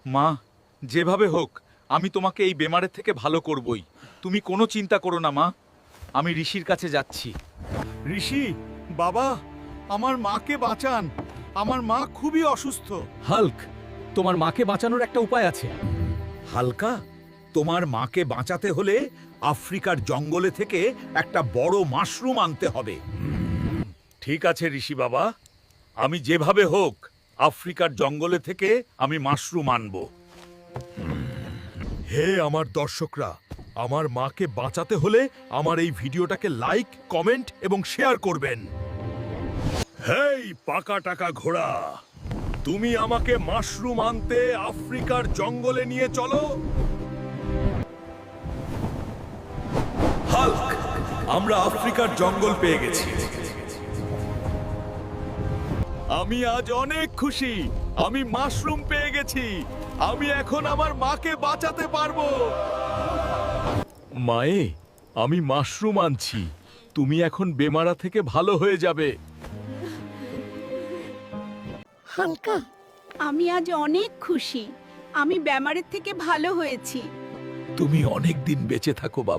মা, যেভাবে হোক আমি তোমাকে এই বেমারের থেকে ভালো করবই। তুমি কোনো চিন্তা করো না মা। আমি ঋষির কাছে যাচ্ছি। ঋষি, বাবা, আমার মাকে বাঁচান। আমার মা খুবই অসুস্থ। হাল্ক, তোমার মাকে বাঁচানোর একটা উপায় আছে। হালকা, তোমার মাকে বাঁচাতে হলে আফ্রিকার জঙ্গলে থেকে একটা বড় মাশরুম আনতে হবে। ঠিক আছে ঋষি বাবা, আমি যেভাবে হোক আফ্রিকার জঙ্গলে থেকে আমি মাশরুম আনবো। হে আমার দর্শকরা, আমার মাকে বাঁচাতে হলে আমার এই ভিডিওটাকে লাইক, কমেন্ট এবং শেয়ার করবেন। হেই পাকা টাকা ঘোড়া, তুমি আমাকে মাশরুম আনতে আফ্রিকার জঙ্গলে নিয়ে চলো। হাল্ক, আমরা আফ্রিকার জঙ্গল পেয়ে গেছি। আমি আজ অনেক খুশি। আমি মাশরুম পেয়ে গেছি। আমি এখন আমার মাকে বাঁচাতে পারবো। মায়ে, আমি মাশরুম আনছি। তুমি এখন বেমারা থেকে ভালো হয়ে যাবে। হালকা, আমি আজ অনেক খুশি। আমি বেমারের থেকে ভালো হয়েছি। তুমি অনেক দিন বেঁচে থাকো বাবা।